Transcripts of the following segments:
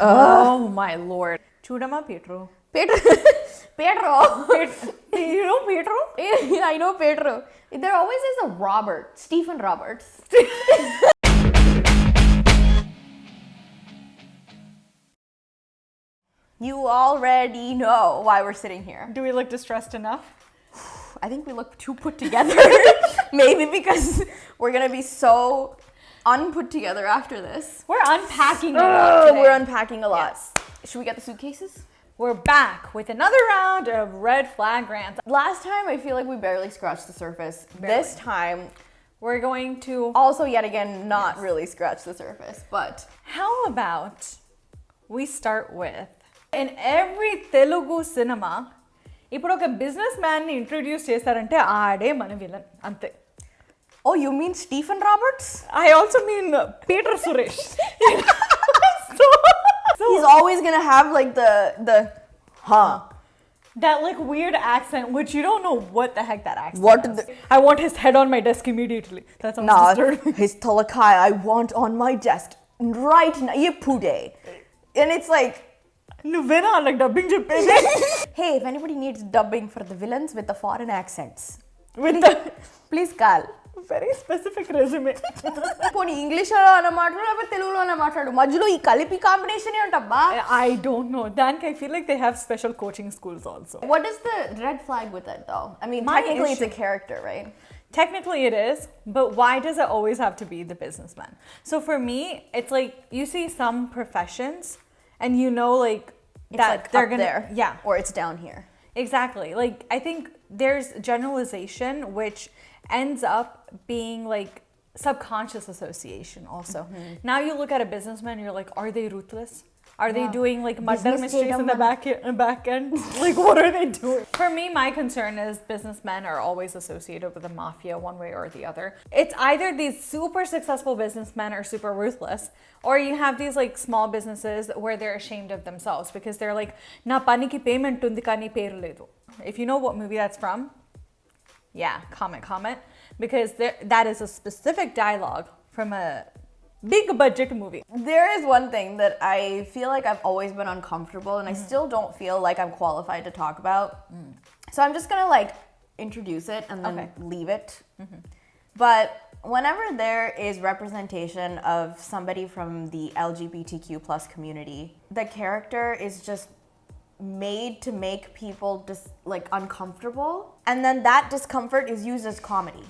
Oh my lord. Chudama Pedro. Pedro. You know Pedro? Yeah, I know Pedro. There always is a Robert. Stephen Roberts. You already know why we're sitting here. Do we look distressed enough? I think we look too put together. Maybe because we're gonna be so unput together after this. We're unpacking a lot today. We're unpacking a lot. Yes. Should we get the suitcases? We're back with another round of Red Flag Rants. Last time, I feel like we barely scratched the surface. Barely. This time, we're going to... also yet again, not really scratch the surface, but... How about we start with... In every Telugu cinema, ఇప్పుడు ఒక business man ని introduce చేస్తారంటే ఆడే మన villain అంతే. Oh, you mean Stephen Roberts? I also mean Peter Suresh. So he's always gonna have like the that like weird accent, which you don't know what the heck that accent What is. the... I want his head on my desk immediately. That sounds disturbing. His talakai I want on my desk right now. Yepude. And it's like... నువ్వేనా like dubbing చెప్పేది? Hey, if anybody needs dubbing for the villains with the foreign accents, please call. Very specific resume. పోనీ ఇంగ్లీష్లో అన్న మాట్లాడు లేకపోతే తెలుగులోనే మాట్లాడు, మధ్యలో ఈ కలిపి కాంబినేషన్ ఏంటబ్బా? I don't know. Dank, I feel like they have special coaching schools also. What is the red flag with it though? I mean, technically it's a character, right? Technically it is, but why does it always have to be the businessman? So for me, it's like you see some professions and you know like it's that like they're up gonna there, yeah, or it's down here. Exactly. Like I think there's generalization which ends up being like subconscious association also. Mm-hmm. Now you look at a businessman, you're like, are they ruthless? Are they doing like murder mysteries in the back end? Like what are they doing? For me, my concern is businessmen are always associated with the mafia one way or the other. It's either these super successful businessmen are super ruthless, or you have these like small businesses where they're ashamed of themselves because they're like, na paniki payment undi kani peru ledu. If you know what movie that's from, yeah, comment. Because that is a specific dialogue from a big budget movie. There is one thing that I feel like I've always been uncomfortable and I still don't feel like I'm qualified to talk about. So I'm just gonna like introduce it and then leave it. But whenever there is representation of somebody from the LGBTQ plus community, the character is just made to make people just like uncomfortable, and then that discomfort is used as comedy.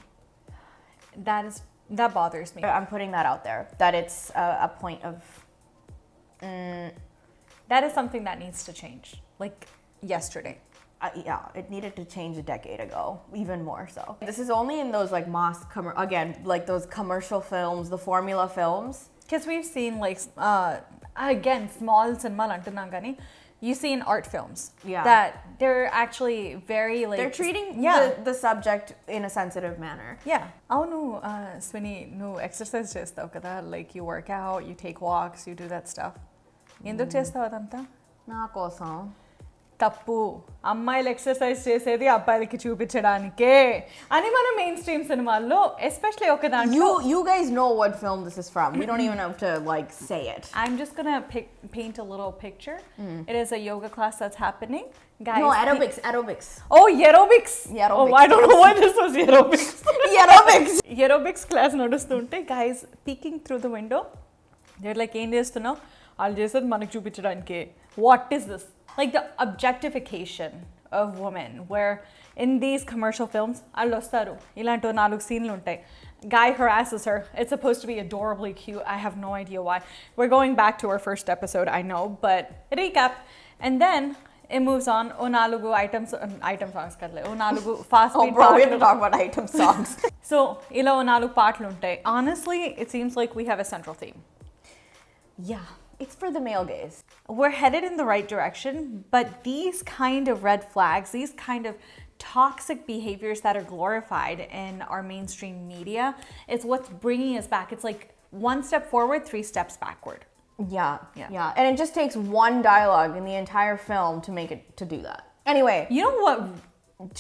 That bothers me. I'm putting that out there, that it's a point of... That is something that needs to change, like yesterday. Yeah, it needed to change a decade ago, even more so. This is only in those like again, like those commercial films, the formula films. Because we've seen like, again, small cinema antunam gani, you see in art films that they're actually very like... They're treating the subject in a sensitive manner. Yeah. Avunu, Swini, nu exercise chestavu kada, like you work out, you take walks, you do that stuff. Enduku chestavu adanta? Na kosam. తప్పు. అమ్మాయిలు exercise చేసేది అబ్బాయిలకి చూపించడానికే అని మన main stream సినిమాల్లో especially ఒక దాంట్లో... You guys know what film this is from. We don't even have to like say it. I'm just gonna paint a little picture. It is a yoga class that's happening. Guys, no, aerobics. Oh, aerobics. Oh, I don't know why this was aerobics. Aerobics class నడుస్తుంటే guys peeking through the window. They're like, ఏం చేస్తున్నావు? వాళ్ళు చేసేది మనకు చూపించడానికే. What is this? Like the objectification of women, where in these commercial films, allostaru ilanto 4 scenes untai. Guy harasses her. It's supposed to be adorably cute. I have no idea why. We're going back to our first episode, I know, but recap. And then it moves on. O 4 item songs kadle. O 4 fast beat. Oh bro, we have to talk about item songs. So ila o 4 paatlu untai. Honestly, it seems like we have a central theme. Yeah. It's for the male gaze. We're headed in the right direction, but these kind of red flags, these kind of toxic behaviors that are glorified in our mainstream media, is what's bringing us back. It's like 1 step forward, 3 steps backward. Yeah. And it just takes one dialogue in the entire film to make it to do that. Anyway, you know what?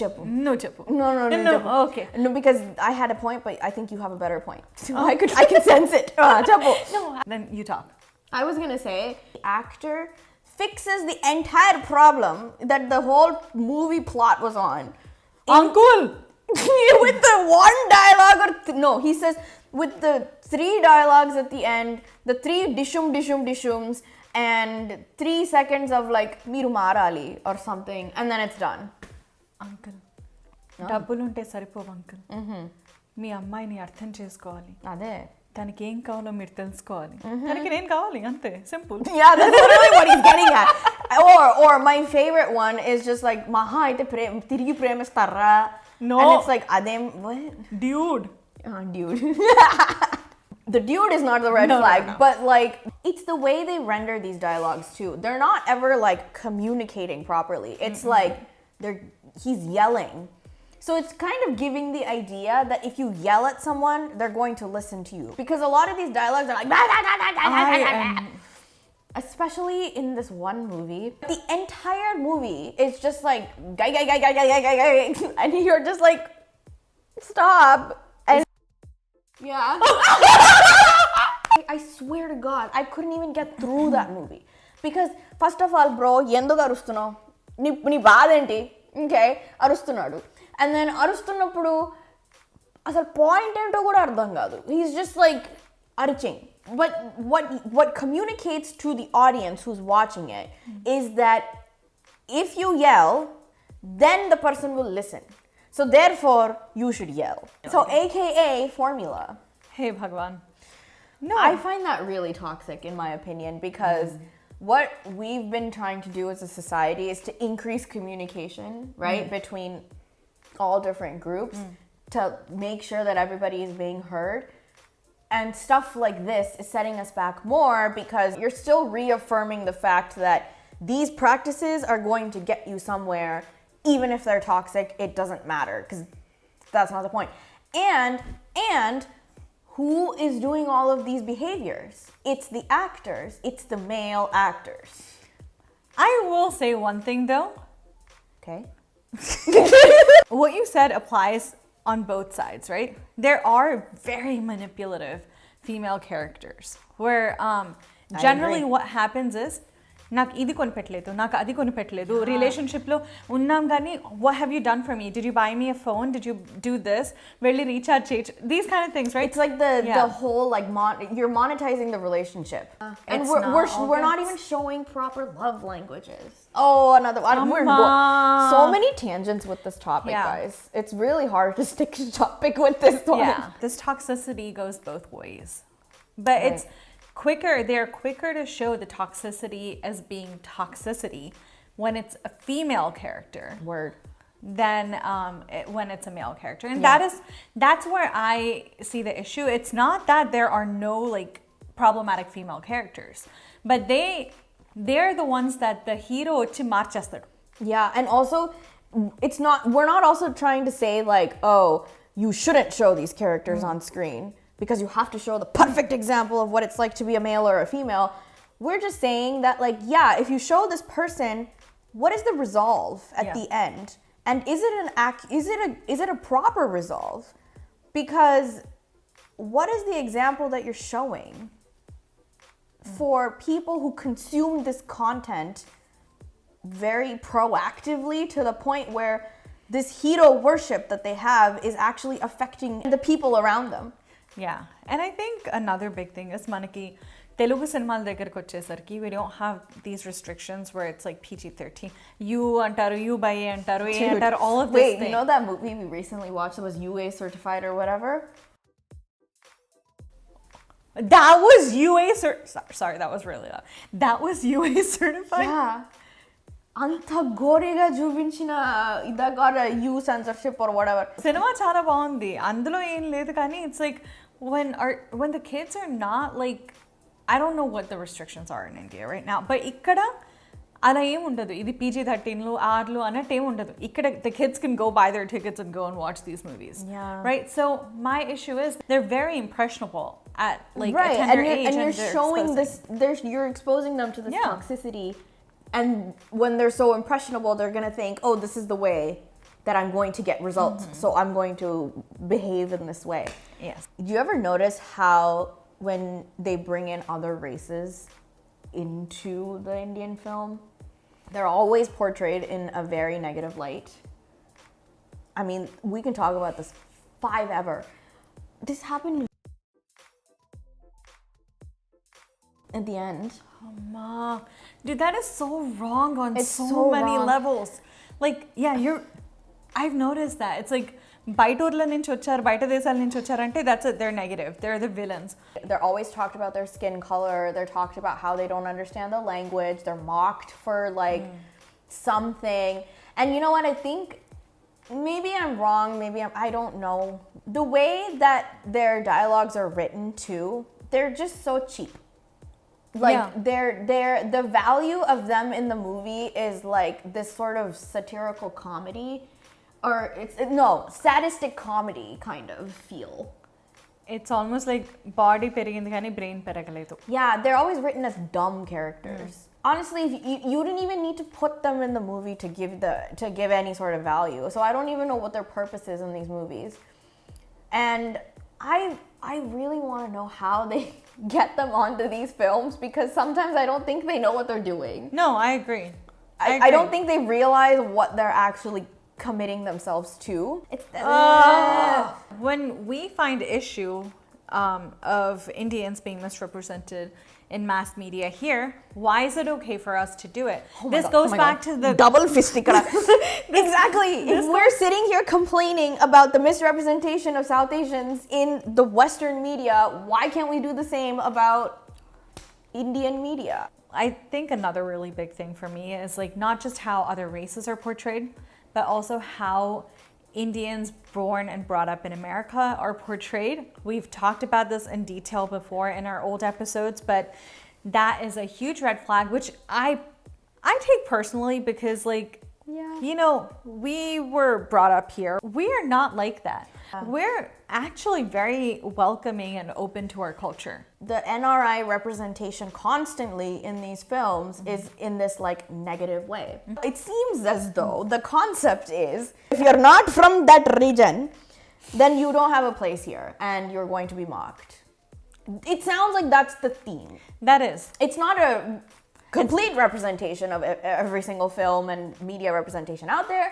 Chippu. No, Chippu. No. Okay. No, because I had a point, but I think you have a better point. I can sense it. Chippu. No. Then you talk. I was gonna say, the actor fixes the entire problem that the whole movie plot was on. Uncle! With the one dialogue, no, he says, with the 3 dialogues at the end, the 3 dishums, and 3 seconds of like, Miru marali or something, and then it's done. Uncle. డబ్బులుంటే సరిపోవు uncle. మీ అమ్మాయిని అర్థం చేసుకోవాలి. అదే. తనకి ఏం కావాలో మీరు తెలుసుకోవాలి. తనకి నేను కావాలి అంతే. Simple. Yeah, that's literally what he's getting at. Or my favorite one is just like, మహా అయితే తిరిగి ప్రేమిస్తారా? No. And it's like, adem, what? Dude. Dude. The dude is not the red flag, no. But like, it's the way they render these dialogues too. They're not ever like communicating properly. It's like he's yelling. So it's kind of giving the idea that if you yell at someone, they're going to listen to you. Because a lot of these dialogues are like, especially in this one movie. The entire movie is just like, guy, and you're just like, stop. And yeah. I swear to God, I couldn't even get through that movie. Because first of all, bro, ఎందుకు అరుస్తున్నావు? నీ బాధ ఏంటి? Okay, అరుస్తున్నాడు. And then అరుస్తున్నప్పుడు అసలు point ఏంటో కూడా అర్థం కాదు. He's just like అరిచింగ్. But what communicates to the audience who's watching it is that if you yell, then the person will listen. So therefore, you should yell. So AKA formula. Hey Bhagwan. No. I find that really toxic in my opinion because what we've been trying to do as a society is to increase communication, right? Between all different groups to make sure that everybody is being heard. And stuff like this is setting us back more because you're still reaffirming the fact that these practices are going to get you somewhere. Even if they're toxic, it doesn't matter because that's not the point. And who is doing all of these behaviors? It's the actors. It's the male actors. I will say one thing though. Okay. What you said applies on both sides, right? There are very manipulative female characters where generally what happens is నాకు ఇది కొనిపెట్టలేదు, నాకు అది కొనిపెట్టలేదు, రిలేషన్షిప్లో ఉన్నాం కానీ what have you done for me? Did you buy me a phone? Did you do this? వెళ్ళి recharge చేయొచ్చు. These kind of things, right? It's like the whole like you're monetizing the relationship. And we're not even showing proper love languages. Oh, another one. So many tangents with this topic, guys. It's really hard to stick to topic with this one. Yeah, this toxicity goes both ways. But it's they're quicker to show the toxicity as being toxicity when it's a female character than when it's a male character. And that's where I see the issue. It's not that there are no like problematic female characters, but they're the ones that the hero వచ్చి మార్చేస్తాడు. Yeah, and also we're not also trying to say like, oh, you shouldn't show these characters on screen because you have to show the perfect example of what it's like to be a male or a female. We're just saying that like, yeah, if you show this person, what is the resolve at the end? And is it a proper resolve? Because what is the example that you're showing for people who consume this content very proactively to the point where this hero worship that they have is actually affecting the people around them? Yeah, and I think another big thing is manaki Telugu cinemaల దగ్గరికి వచ్చేసరికి we don't have these restrictions where it's like PG-13. You antaru, you buy antaru, antaru, all of this thing. You know that movie we recently watched that was UA certified or whatever? That was UA sorry, that was really loud. That was UA certified? Yeah. అంత గోరేగా చూపించిన ఇదగాడ యూ censorship or whatever. సినిమా చాలా బాగుంది, అందులో ఏం లేదు కానీ it's like when the kids are not like, I don't know what the restrictions are in India right now, but ఇక్కడ అలా ఏం ఉండదు. ఇది PG-13లు ఆర్లు అన్నట్టు ఏం ఉండదు. ఇక్కడ the kids can go buy their tickets and go and watch these movies. Yeah. Right? So my issue is they're very impressionable at like a tender age, and you're showing you're exposing them to this toxicity. And when they're so impressionable, they're going to think, oh, this is the way that I'm going to get results. So I'm going to behave in this way. Yes. Do you ever notice how when they bring in other races into the Indian film, they're always portrayed in a very negative light. I mean, we can talk about this ever. This happened at the end. Oh, ma. Dude, that is so wrong on so many wrong. levels. Like, yeah, I've noticed that. It's like, బయటూర్ల నుంచి వచ్చారు, బయట దేశాల నుంచి వచ్చారంటే that's it, they're negative. They're the villains. They're always talked about their skin color. They're talked about how they don't understand the language. They're mocked for like something. And you know what? I think maybe I'm wrong. I don't know. The way that their dialogues are written too, they're just so cheap. Like the value of them in the movie is like this sort of satirical comedy. Or sadistic comedy kind of feel. It's almost like body పెరిగింది కానీ brain పెరగలేదు. Yeah, they're always written as dumb characters. Honestly, you didn't even need to put them in the movie to give any sort of value. So I don't even know what their purpose is in these movies. And I really want to know how they get them onto these films, because sometimes I don't think they know what they're doing. No, I agree. I don't think they realize what they're actually committing themselves to. When we find issue of Indians being misrepresented in mass media here, why is it okay for us to do it? This goes back to the double fistikara. Exactly. If we're sitting here complaining about the misrepresentation of South Asians in the Western media, why can't we do the same about Indian media? I think another really big thing for me is like not just how other races are portrayed, but also how Indians born and brought up in America are portrayed. We've talked about this in detail before in our old episodes, but that is a huge red flag, which I take personally, because like, you know, we were brought up here. We are not like that. We're actually very welcoming and open to our culture. The NRI representation constantly in these films is in this like negative way. It seems as though the concept is, if you're not from that region, then you don't have a place here and you're going to be mocked. It sounds like that's the theme. That is. It's not a complete representation of every single film and media representation out there,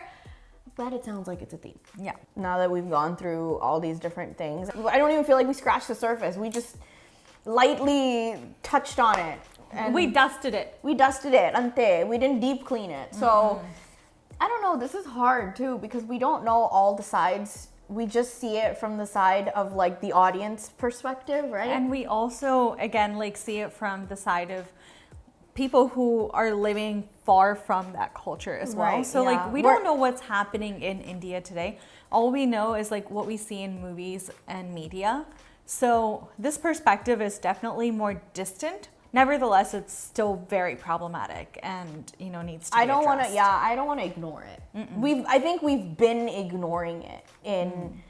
but it sounds like it's a theme. Yeah. Now that we've gone through all these different things, I don't even feel like we scratched the surface. We just lightly touched on it. And we dusted it. Ante. We didn't deep clean it. So, I don't know, this is hard too, because we don't know all the sides. We just see it from the side of like the audience perspective, right? And we also, again, like see it from the side of people who are living far from that culture as well. Right, so like we don't know what's happening in India today. All we know is like what we see in movies and media. So this perspective is definitely more distant. Nevertheless, it's still very problematic and, you know, needs to be addressed. I don't want to ignore it. I think we've been ignoring it in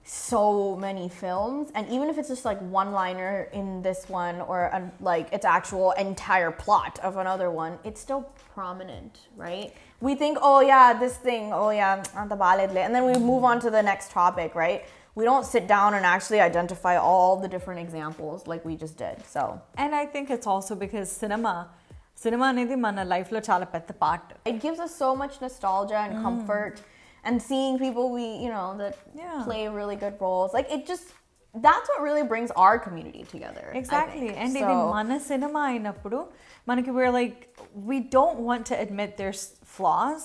so many films, and even if it's just like one liner in this one or like its actual entire plot of another one, it's still prominent, right? We think, oh yeah, this thing, oh yeah, and then we move on to the next topic, right? We don't sit down and actually identify all the different examples like we just did. So, and I think it's also because cinema అనేది మన life లో చాలా పెద్ద part. It gives us so much nostalgia and comfort. And seeing people that play really good roles, like that's what really brings our community together. Exactly. And ఇది మన cinema అయినప్పుడు మనకి we're like, we don't want to admit there's flaws.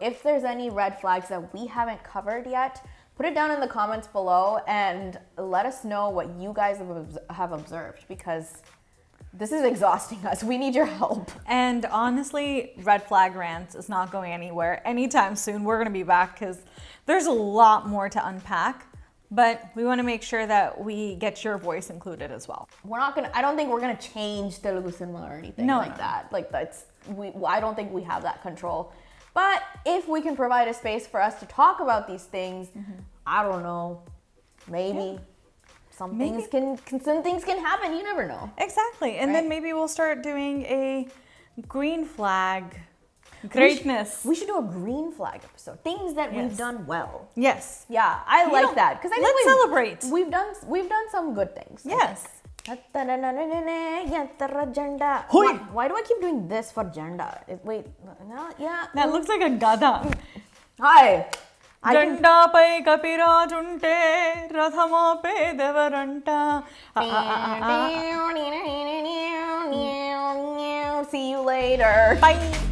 If there's any red flags that we haven't covered yet, put it down in the comments below and let us know what you guys have observed, because this is exhausting us. We need your help. And honestly, Red Flag Rants is not going anywhere anytime soon. We're going to be back because there's a lot more to unpack. But we want to make sure that we get your voice included as well. I don't think we're going to change Telugu cinema or anything that. Like I don't think we have that control. But if we can provide a space for us to talk about these things, I don't know, maybe. Some things can happen. You never know. Exactly. And then maybe we'll start doing a green flag greatness. We should do a green flag episode. Things that we've done well. Yes. Yeah, I like that, because let's celebrate. We've done some good things. Yes. janda. Why do I keep doing this for janda? Wait, no, yeah. That looks like a gada. Hi. Jenda Pai కపిరాజుంటే రథమోపే దేవరంట. See you later. Bye.